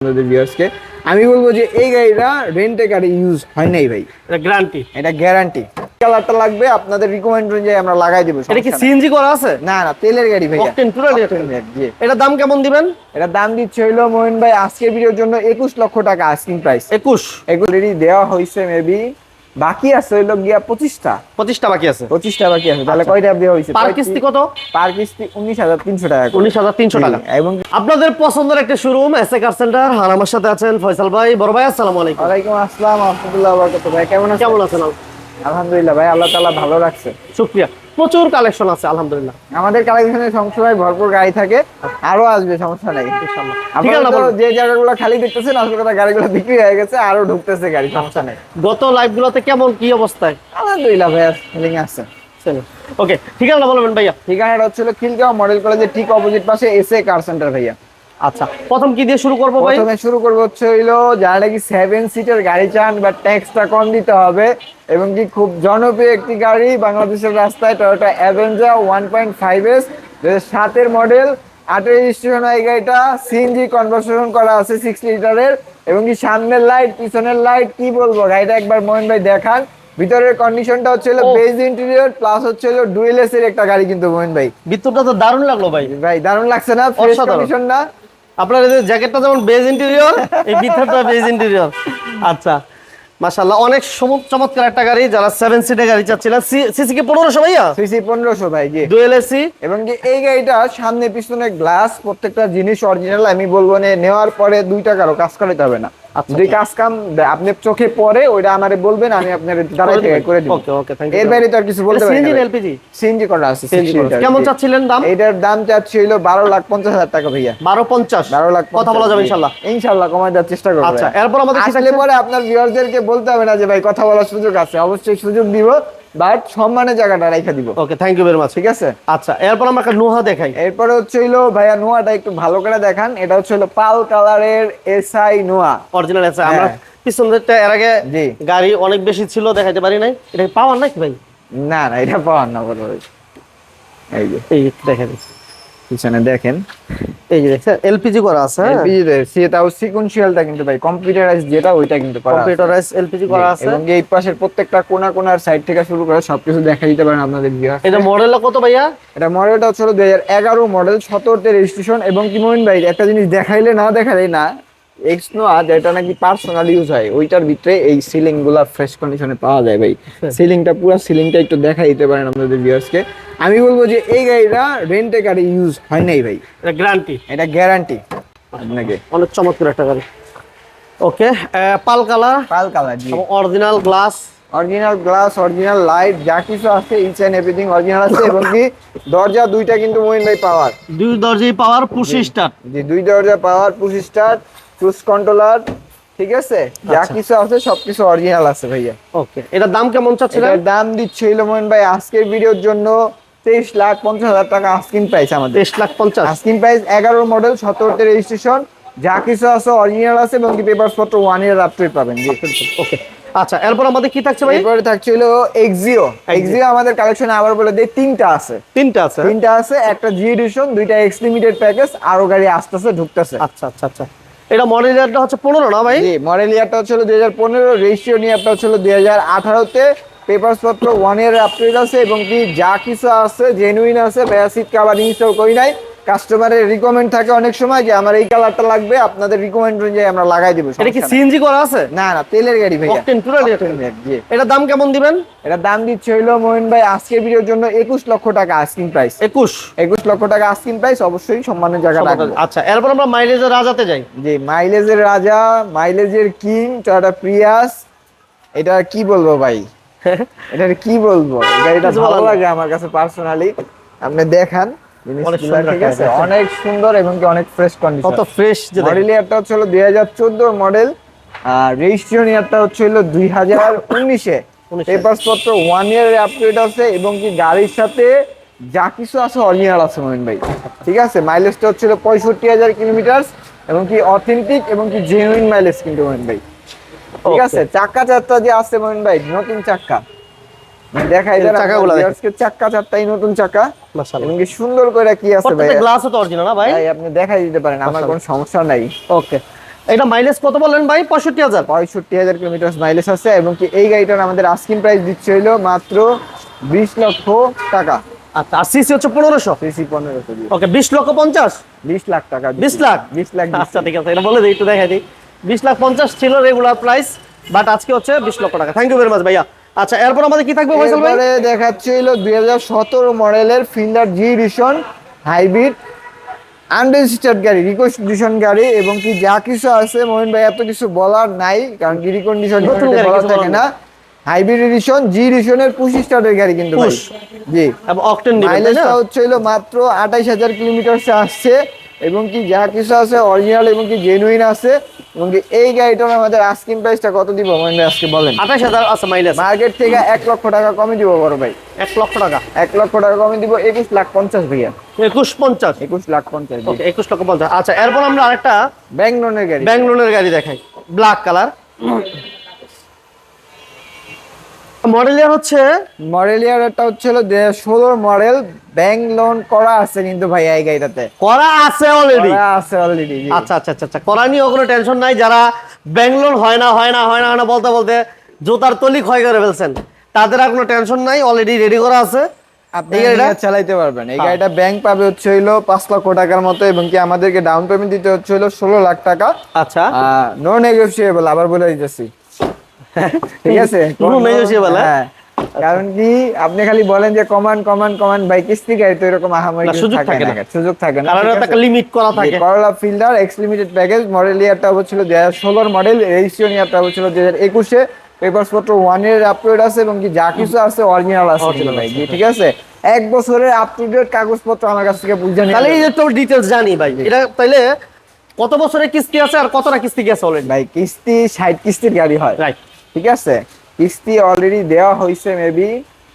আপনাদের ভিউয়ার্সকে আমি বলবো যে এই গাড়িটা রেন্টে গাড়ি ইউজ হয় নাই ভাই, এটা গ্যারান্টি। এটা গ্যারান্টি। কালারটা লাগবে আপনাদের রিকমেন্ড অনুযায়ী আমরা লাগাই দেব। এটা কি সিএনজি করা আছে? না না, তেলের গাড়ি ভাই। Octane totally octane. জি। এটা দাম কেমন দিবেন? এটা দাম দিচ্ছে হইলো মোহিন ভাই আজকের ভিডিওর জন্য 21 লক্ষ টাকা আস্কিং প্রাইস। 21 এগুলি দেওয়া হইছে মেবি, বাকি আছে হইলো গিয়া 25টা বাকি আছে। 25টা বাকি আছে। তাহলে কয়টা দেওয়া হইছে? পার কিস্তি কত? পার কিস্তি 19,300 টাকা। 19,300 টাকা। এবং আপনাদের পছন্দের একটা শোরুম এসএ কার সেন্টার। আর আমার সাথে আছেন ফয়সাল ভাই। বড় ভাই আসসালামু আলাইকুম। ওয়ালাইকুম আসসালাম ওয়া রাহমাতুল্লাহি ওয়া বারাকাতুহু। ভাই কেমন আছেন? কেমন আছেন? আলহামদুলিল্লাহ ভাই, আল্লাহ তাআলা ভালো রাখছে। শুকরিয়া। প্রচুর কালেকশন আছে আলহামদুলিল্লাহ। আমাদের কালেকশনে সবসময় ভরপুর গাড়ি থাকে, আরো আসবে, সমস্যা নাই ইনশাআল্লাহ। ঠিক আপনারা আছে তো যে জায়গাগুলো খালি দেখতেছেন আসলে কথা গাড়িগুলো বিক্রি হয়ে গেছে, আরো ঢুকতেছে গাড়ি, সমস্যা নাই। গত লাইভগুলোতে কেমন কি অবস্থায়? আলহামদুলিল্লাহ ভাই, ফিলিং আছে। ওকে, ঠিকানা বলবেন ভাইয়া। ঠিকানাটা হচ্ছিল খিলগাঁও মডেল কলেজের ঠিক অপোজিট পাশে এসএ কার সেন্টার ভাইয়া। আচ্ছা, প্রথম কি দিয়ে শুরু করব ভাই? প্রথমে শুরু করব হচ্ছে হইলো যারা নাকি 7 সিটের গাড়ি চান বা ট্যাক্সটা কম দিতে হবে এবং কি খুব জনপ্রিয় একটি গাড়ি বাংলাদেশের রাস্তায়, টয়োটা অ্যাভেঞ্জার 1.5S 2007 এর মডেল, 8 রেজিস্ট্রেশন। এই গাড়িটা সিএনজি কনভার্সন করা আছে 6 লিটারের এবং কি সামনের লাইট পিছনের লাইট কি বলবো, গাড়িটা একবার মোহন ভাই দেখান। ভিতরের কন্ডিশনটা হচ্ছে হলো বেজ ইন্টেরিয়র প্লাস হচ্ছে হলো ডুয়েল এস এর একটা গাড়ি কিন্তু মোহন ভাই। ভিতরটা তো দারুণ লাগলো ভাই। ভাই দারুণ লাগছে না? ফ্রেশ কন্ডিশন না? আপনার এই যে জ্যাকেটটা যেমন বেজ ইন্টেরিয়র, এই ভিতরটা বেজ ইন্টেরিয়র। আচ্ছা, মাশাআল্লাহ, অনেক চমৎকার একটা গাড়ি। যারা 7 সিটের গাড়ি চাচ্ছিলেন, সিসি কি 1500 ভাইয়া? সিসি 1500 ভাই। জি, ডুয়েল এসি। এবং কি এই গাড়িটা সামনে পিছনে গ্লাস প্রত্যেকটা জিনিস অরিজিনাল। আমি বলবো না নেওয়ার পরে 2 টাকারও কাজ করাতে হবে না। যদি কাজ কাম আপনি চোখে পড়ে ওইটা আমারে বলবেন, আমি আপনার দাঁড়াই থেকে করে দিব। ওকে ওকে, থ্যাংক ইউ। এর বাইরে তো আর কিছু বলতে পারি না। সিএনজি না এলপিজি? সিএনজি করা আছে। কেমন চাচ্ছিলেন দাম? এটার দাম চাচ্ছিল 12,50,000 টাকা ভাইয়া। 12,50? 12,50,000 কথা বলা যাবে ইনশাআল্লাহ। ইনশাআল্লাহ কমায় দেওয়ার চেষ্টা করব। আচ্ছা, এরপর আমাদের কি আসলে পরে আপনার ভিউয়ারদেরকে বলতে হবে না যে ভাই কথা বলার সুযোগ আছে, অবশ্যই সুযোগ দিব, বাট সম্মানের জায়গাটা রাখা দিব। ওকে, থ্যাংক ইউ ভেরি মাচ। ঠিক আছে। আচ্ছা, এরপর আমরা একটা নোহা দেখাই। এরপরে হচ্ছে হইলো ভাইয়া নোয়াটা একটু ভালো করে দেখান। এটা হচ্ছে হলো পাল কালারের এসআই নোয়া, অরিজিনাল আছে। আমরা পিছন দিকটা এর আগে জি গাড়ি অনেক বেশি ছিল, দেখাইতে পারি নাই। এটা পাওয়ার নাকি ভাই? না না, এটা পাওয়ার না বলো। এই যে এই দেখা দিচ্ছি পিছনে দেখেন, এই যে দেখছেন এলপিজি করা আছে। হ্যাঁ, এলপিজি রে সেটাও সিকোয়েন্সিয়ালটা কিন্তু ভাই কম্পিউটারাইজ যেটা ওইটা কিন্তু করা আছে। কম্পিউটারাইজ এলপিজি করা আছে এবং এই পাশের প্রত্যেকটা কোণার সাইড থেকে শুরু করে সবকিছু দেখা দিতে পারেন আপনাদের ভিউয়ার। এটা মডেলটা কত ভাইয়া? এটা মডেলটা হচ্ছে 2011 মডেল, 17 তে রেজিস্ট্রেশন। এবং কি মোমিন ভাই একটা জিনিস দেখাইলে না এক্সনোয়া যেটা নাকি পার্সোনাল ইউজ হয়, ওইটার ভিতরে এই সিলিং গুলা ফ্রেশ কন্ডিশনে পাওয়া যায় ভাই। সিলিংটা পুরো সিলিংটা একটু দেখাই দিতে পারেন আপনাদের ভিউয়ার্সকে। আমি বলবো যে এই গাড়িটা রেন্টে গাড়ি ইউজ হয় নাই ভাই, এটা গ্যারান্টি। এটা গ্যারান্টি আপনাকে। অনেক চমৎকার একটা গাড়ি। ওকে, পাল কালার জি, original glass, original glass, original light, যা কিছু আছে ইচ এন্ড এভরিথিং অরিজিনাল আছে। এবং কি দরজা দুইটা কিন্তু মোহিন ভাই পাওয়ার, দুই দরজাই পাওয়ার, পুশ স্টার্ট। জি, দুই দরজা পাওয়ার, পুশ স্টার্ট, ক্রুজ কন্ট্রোলার, ঠিক আছে, যা কিছু আছে সবকিছু অরিজিনাল আছে ভাইয়া। ওকে, এটার দাম কেমন চাচ্ছিলেন? এটার দাম দিচ্ছিল মোহন ভাই আজকের ভিডিওর জন্য 23,50,000 টাকা আস্কিং প্রাইস। আমাদের 23,50,000 আস্কিং প্রাইস। 11 মডেল, 17 তে রেজিস্ট্রেশন, যা কিছু আছে অরিজিনাল আছে এবং কি পেপারস পত্র 1 ইয়ার আপ টু পাবেন। জি, ওকে। আচ্ছা, এরপর আমাদের কি থাকছে ভাই? এরপরে থাকছিল এক্সিও। আমাদের কালেকশনে আবার বলে দেই তিনটা আছে। তিনটা আছে, একটা জি এডিশন, দুইটা এক্স লিমিটেড প্যাকেজ, আরো গাড়ি আসতেছে ঢুকতেছে। আচ্ছা আচ্ছা আচ্ছা, এটা মডেল ইয়ারটা হচ্ছে 15 না ভাই? জি, মডেল ইয়ারটা হচ্ছে 2015, রেজিস্ট্রেশন ইয়ারটা হচ্ছে 2018 তে, পেপারস পত্র 1 ইয়ারের আপ টু ডেট আছে এবং কি যা কিছু আছে জেনুইন আছে। বেসিক কাভার ইনস্টল করি নাই, কাস্টমারের রিকমেন্ড থাকে অনেক সময় যে আমার এই কালারটা লাগবে, আপনাদের রিকমেন্ড অনুযায়ী আমরা লাগাই দেব। এটা কি সিএনজি করা আছে? না না, তেলের গাড়ি ভাই, অকটেন টোটালি অকটেন। জি। এটা দাম কেমন দিবেন? এটা দাম দিচ্ছে হইলো মোহিন ভাই আজকের ভিডিওর জন্য 21 লক্ষ টাকা আস্কিং প্রাইস। 21 লক্ষ টাকা আস্কিং প্রাইস, অবশ্যই সম্মানের জায়গা রাখবো। আচ্ছা, এরপর আমরা মাইলেজের রাজাতে যাই। জি, মাইলেজের রাজা, মাইলেজের কিং টয়োটা প্রিয়াস। এটা কি বলবো ভাই, এটা কি বলবো, গাড়িটা ভালো লাগে আমার কাছে পার্সোনালি। আপনি দেখান জিনিসগুলো, ঠিক আছে, অনেক সুন্দর এবং কি অনেক ফ্রেশ কন্ডিশন। কত ফ্রেশ যে। মডেল ইয়ারটা হচ্ছে 2014 মডেল, আর রেজিস্ট্রেশন ইয়ারটা হচ্ছে 2019 এ। পেপারস পত্র 1 ইয়ারের আপডেট আছে এবং কি গাড়ির সাথে যা কিছু আছে অরিজিনাল আছে মোহিন ভাই। ঠিক আছে, মাইলেজটা হচ্ছে 65,000 কিলোমিটার এবং কি অথেন্টিক এবং কি জেনুইন মাইলেজ কিন্তু মোহিন ভাই। ঠিক আছে, চাকা চারটা যে আছে মোহিন ভাই, নতুন চাকা দেখাই দেন চাকাগুলো। চাকা চারটাই নতুন চাকা, মাশাআল্লাহ। এবং কি সুন্দর করে কি আছে ভাই, প্রত্যেকটা গ্লাসও তো অরিজিনাল না ভাই? ভাই আপনি দেখাই দিতে পারেন, আমার কোনো সমস্যা নাই। ওকে, এটা মাইলেজ কত বললেন ভাই? 65,000। 65,000 কিলোমিটার মাইলেজ আছে এবং কি এই গাড়িটার আমাদের আস্কিং প্রাইস দিচ্ছে হইলো মাত্র 20 লক্ষ টাকা। আচ্ছা, আর সিসি হচ্ছে 1500। সিসি 1500 দিয়ে ওকে, 20,50,000। 20 লাখ টাকা 20 লাখ? 20 লাখ আচ্ছা ঠিক আছে, এটা বলে দিই, একটু দেখাই দিই। 20,50,000 ছিল রেগুলার প্রাইস, বাট আজকে হচ্ছে 20 লক্ষ টাকা। থ্যাংক ইউ ভেরি মাচ ভাইয়া। আচ্ছা, এরপর আমাদের কি থাকবে ফয়সাল ভাই? এরপরে দেখাচ্ছে হলো 2017 মডেলের ফিল্ডার জি এডিশন হাইব্রিড আনরেজিস্টার্ড গাড়ি, রিকন্ডিশন গাড়ি এবং কি যা কিছু আছে মোহিন ভাই এত কিছু বলার নাই, কারণ কি রিকন্ডিশন নতুন গাড়ি, বলা কিছু থাকে বলার না। হাইব্রিড এডিশন জি এডিশনের 25 স্টারের গাড়ি কিন্তু ভাই। Push। জি, এবং অকটেন দিবেন তাই না? মাইলেজটা হচ্ছে হলো মাত্র 28,000 কিলোমিটার আসছে এবং কি যা কিছু আছে অরিজিনাল এবং কি জেনুইন আছে এবং কি এই গাড়িটার আমাদের আস্কিং প্রাইসটা কত দিব মোহিন ভাই আজকে বলেন? 28,000 আছে মাইলেজ। মার্কেট থেকে 1 লক্ষ টাকা কমে দিব বড় ভাই। 1 লক্ষ টাকা। 1 লক্ষ টাকা কমে দিব 21,50,000 ভাইয়া। 21,50,000। 21,50,000 ওকে, 21,50,000। আচ্ছা, এরপর আমরা আরেকটা ব্যাংলোনের গাড়ি। ব্যাংলোনের গাড়ি দেখাই, ব্ল্যাক কালার। মডেল ইয়ার হচ্ছে মডেল ইয়ারটা হচ্ছে হলো 2016 মডেল, ব্যাংক লোন করা আছে কিন্তু ভাই এই গাড়িটাতে করা আছে অলরেডি। করা আছে অলরেডি। আচ্ছা আচ্ছা আচ্ছা আচ্ছা, করা নিয়েও কোনো টেনশন নাই। যারা ব্যাংলোর হয় না বলতে বলতে জুতার তলি ক্ষয় করে ফেলছেন, তাদের আর কোনো টেনশন নাই, অলরেডি রেডি করা আছে। আপনি এটা চালাইতে পারবেন। এই গাড়িটা ব্যাংক পাবে হচ্ছে হলো 5 লক্ষ টাকার মতো এবং কি আমাদেরকে ডাউন পেমেন্ট দিতে হচ্ছে হলো 16 লাখ টাকা। আচ্ছা, নো নেগোশিয়েবল, আবার বলে দিতেছি, ঠিক আছে? No negotiable, হ্যাঁ, কারণ কি আপনি খালি বলেন যে কমান ভাই, কিস্তি গাড়ি তো এরকম আহামরি না, কিছু সুযোগ থাকে না। সুযোগ থাকে না। কারণ ঠিক একটা আছে? লিমিট করা থাকে। Corolla Fielder X limited package, model ইয়ারটা হচ্ছিল 2016 মডেল, রেজিস্ট্রেশন ইয়ারটা হচ্ছিল 2021 পেপারস পত্র 1 ইয়ার আপডেট আছে এবং কি যা কিছু আছে অরিজিনাল আছে কিন্তু ভাই। ঠিক আছে, 1 বছরের আপ টু ডেট কাগজপত্র আমার কাছ থেকে বুঝে নিন। তাহলে এই যে তোর ডিটেইলস জানি ভাই, এটা তাইলে কত বছরের কিস্তি আছে আর কতটা কিস্তি গেছে অলরেডি? ভাই কিস্তি 60 কিস্তির গাড়ি হয়, রাইট। ঠিক আছে? কিস্তি অলরেডি দেওয়া হয়েছে, মেবি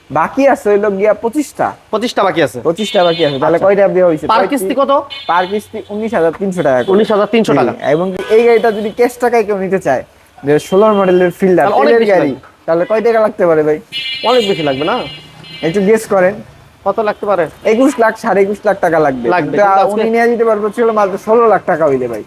বাকি আছে হইলো গিয়া 25টা 25টা বাকি আছে। 25টা বাকি আছে। তাহলে আচ্ছা। কয়টা দেওয়া হয়েছে? পার কিস্তি কত? পার কিস্তি 19,300 টাকা করে। 19,300 টাকা। এবং কি এই গাড়িটা যদি ক্যাশ টাকায় কেউ নিতে চায়, যে 16 মডেলের ফিল্ডার তাহলে অনেক তেলের বেশি গাড়ি, তাহলে কয় টাকা লাগতে পারে ভাই? অনেক বেশি লাগবে না? একটু গেস করেন। কত লাগতে পারে? 21 লাখ 21.5 লাখ টাকা লাগবে। লাগবে, কিন্তু কিন্তু আজকে- উনি নিয়ে যেতে পারবো ছিল মাত্র 16 লাখ টাকা হইলে ভাই।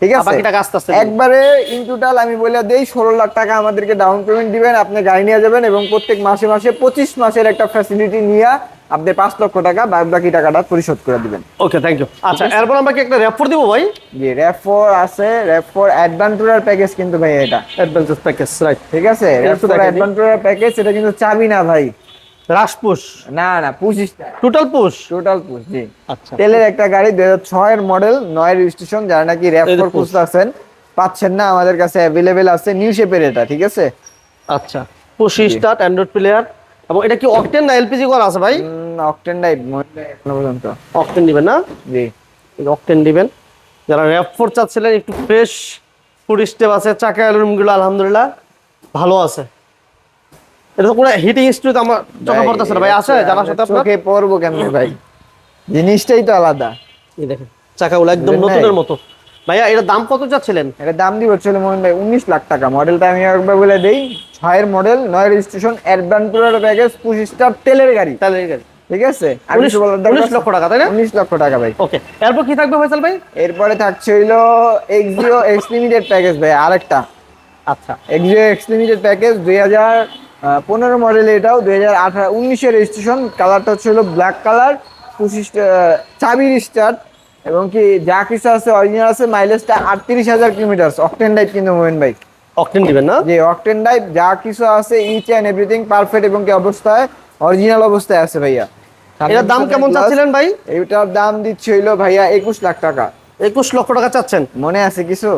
ঠিক আর আছে, বাকি টাকা আস্তে আস্তে দিবেন। একবারে ইন টোটাল আমি বলে দেই 16 লাখ টাকা আমাদেরকে ডাউন পেমেন্ট দিবেন, আপনি গাড়ি নিয়ে যাবেন এবং প্রত্যেক মাসে 25 মাসের একটা ফ্যাসিলিটি নিয়ে আপনি 5 লক্ষ টাকা বাকি টাকাটা পরিশোধ করে দিবেন। ওকে, থ্যাংক ইউ। আচ্ছা, এরপর আমরা কি একটা র্যাপ4 দিব ভাই? জি, RAV4 আছে, RAV4 অ্যাডভেঞ্চারার প্যাকেজ কিন্তু ভাই এটা। Adventure package, right. ঠিক আছে, এটা একটু RAV4 দেখাই দিই। অ্যাডভেঞ্চারার প্যাকেজ, এটা কিন্তু চাবি না ভাই, রাশ পুশ, না 25 টোটাল পুশ। Total push. জি, আচ্ছা, তেলের একটা গাড়ি 2006 এর মডেল, 9 রেজিস্ট্রেশন। যারা নাকি এই RAV4 যে push। খুঁজতেছেন, পাচ্ছেন না, আমাদের কাছে অ্যাভেলেবেল আছে নিউ শেপের এটা। ঠিক আছে, আচ্ছা, পুশ স্টার্ট, অ্যান্ড্রয়েড প্লেয়ার। এবং এটা কি অকটেন না এলপিজি করা আছে ভাই? অকটেন টাইপ এখনো পর্যন্ত। অকটেন দিবেন না? জি, অকটেন দিবেন। যারা RAV4 চাচ্ছিলেন, একটু ফ্রেশ ফুড স্টেপ আছে, চাকা অ্যালুমিনিয়ামগুলো আলহামদুলিল্লাহ ভালো আছে। এটা তো কোনো হিটিং হিস্ট্রি তো আমার চোখে পড়তেছে না ভাই, আছে জানার সাথে আপনার? চোখে পড়বো কেমনে ভাই, জিনিসটাই তো আলাদা। এই দেখেন চাকাগুলো একদম বুঝলেন নতুনের নাই? মতো। ভাইয়া এটা দাম কত চাচ্ছিলেন? এটা দাম দিব হচ্ছে মোহন ভাই 19 লাখ টাকা। মডেলটা আমি একবার বলে দেই, 6 এর model, 9 registration, adventurer package, 25 star তেলের গাড়ি। তাহলে এই গাড়ি ঠিক আছে, 19 লক্ষ টাকা, তাই না? 19 লক্ষ টাকা ভাই। ওকে, এরপর কি থাকবে ফয়সাল ভাই? এরপরে থাকছে হইলো এক্সিও এক্স লিমিটেড প্যাকেজ ভাই, আরেকটা আচ্ছা, Axio x limited package 2015 model, এটাও 2019 এর রেজিস্ট্রেশন। কালারটা হচ্ছে হলো ব্ল্যাক কালার, 25 চাবির স্টার্ট এবং কি যা কিছু আছে অরিজিনাল আছে। মাইলেজটা 38,000 কিলোমিটার, অকটেন টাইপ কিন্তু মোহন ভাই। অকটেন দিবেন না? যে অকটেন টাইপ যা কিছু আছে ইচ এন্ড এভরিথিং পারফেক্ট এবং কি অবস্থায় অরিজিনাল অবস্থায় আছে ভাইয়া। এটার দাম কেমন চাচ্ছিলেন ভাই? এইটার দাম দিচ্ছে হইলো ভাইয়া 21 লাখ টাকা। 21 লক্ষ টাকা চাচ্ছেন? মনে আছে কিছু?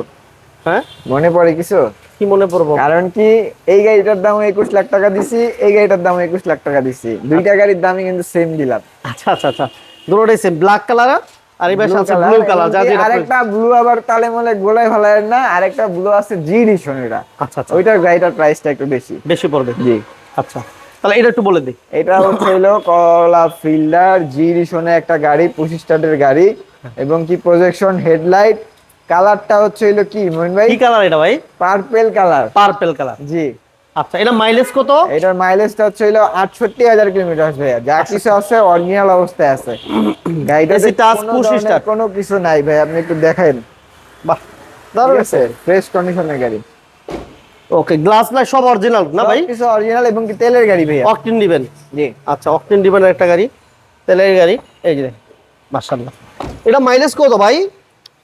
হ্যাঁ, মনে পড়ে কিছু? কি মনে পড়বো? কারণ কি এই গাড়িটার দাম 21 লাখ টাকা দিছি, এই গাড়িটার দাম 21 লাখ টাকা দিছি, দুইটা গাড়ির দামই কিন্তু সেম দিলাম। আচ্ছা আচ্ছা আচ্ছা, দুটোটাই সেম, ব্ল্যাক কালার আর এই পাশে আছে ব্লু কালার। যা যেটা আরেকটা ব্লু আবার তালে মলে গোলায় ফেলায় না, আরেকটা ব্লু আছে জি এডিশন, এটা আচ্ছা আচ্ছা, ওইটার গাড়িটার প্রাইসটা একটু বেশি বেশি পড়বে। জি। আচ্ছা, তাহলে এটা একটু বলে দিই। এটা হচ্ছে হলো করলা ফিল্ডার জি এডিশনের একটা গাড়ি, 25 স্টার্টের গাড়ি এবং কি প্রজেকশন হেডলাইট। কালারটা হচ্ছে হলো কি মোহিন ভাই? কি কালার এটা ভাই? Purple colour. Purple colour. জি। আচ্ছা, এটা মাইলেজ কত? এটার মাইলেজটা হচ্ছে হলো 68,000 কিলোমিটার ভাইয়া। যা কিছু আছে অরিজিনাল অবস্থায় আছে। গাড়িটাতে AC টাচ, কোনো push ধরনের start। কোনো কিছু নাই ভাই, আপনি একটু দেখেন। বাহ, দারুণ ঠিক আছে ফ্রেশ কন্ডিশনের গাড়ি ওকে গ্লাস লাইট সব অরিজিনাল না ভাই? কিছু অরিজিনাল এবং কি তেলের গাড়ি ভাইয়া অকটেন দিবেন? জি আচ্ছা অকটেন দিবেন একটা গাড়ি, তেলের গাড়ি। এই যে মাশাআল্লাহ, এটা মাইলেজ কত ভাই?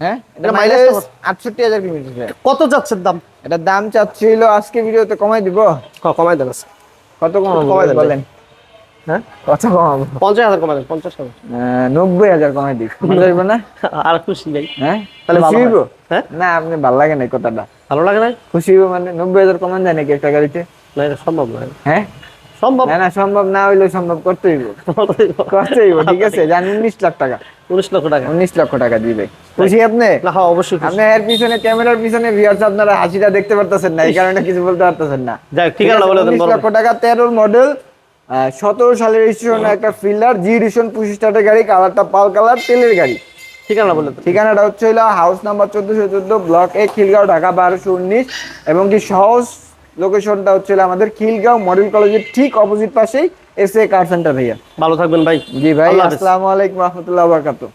হ্যাঁ এটা এটা মাইলেজ mileage 68000 কিলোমিটার। কত যাচ্ছের দাম? এটার দাম চাচ্ছিল আজকে ভিডিওতে কমাই দিব। কমাই দেন আজকে। কত কমাবো কমাই দেন বলেন? হ্যাঁ কত কমাবো? 50,000 কমাই দেন, 50,000। 90000 কমাই দিই মজা হইব না? আর খুশি ভাই। হ্যাঁ তাহলে খুশি ভালো হইব? হয়। হ্যাঁ না আপনি ভালো লাগে না এই কথাটা। ভালো লাগে না? খুশি হইব মানে 90000 কমান যায় নাকি একটা গাড়িতে? না এটা সম্ভব নয়। হ্যাঁ সম্ভব না না সম্ভব না হইলেও সম্ভব করতে হইব, করতে হইব ঠিক আছে। জান 19 লাখ টাকা, 19 লক্ষ টাকা। 19 লক্ষ টাকা দিবে। খুশি আপনি? না হ্যাঁ অবশ্যই খুশি। আপনি এর পিছনে ক্যামেরার পিছনে ভিউয়ার্স আপনারা হাসিটা দেখতে পারতেছেন না, এই কারণে কিছু বলতে পারতেছেন না। যাক ঠিক আছে বলে দেন 19 বড় লক্ষ টাকা 13 মডেল 17 সালের রেজিস্ট্রেশন একটা ফিল্ডার জি এডিশন 25 স্টার্টের গাড়ি, কালারটা পাল কালার তেলের গাড়ি। ঠিকানা বলে দেন। ঠিকানাটা হচ্ছে হলো হাউস নাম্বার 1414 ব্লক এ খিলগাঁও ঢাকা 1219 এবং কি সহজ লোকেশনটা হচ্ছে হলো আমাদের খিলগাঁও মডেল কলেজের ঠিক অপোজিট পাশেই এসএ কার সেন্টার ভাইয়া। ভালো থাকবেন ভাই। জি ভাই আল্লাহ হাফেজ। আসসালামু আলাইকুম রহমতুল্লাহ বারাকাতুহু।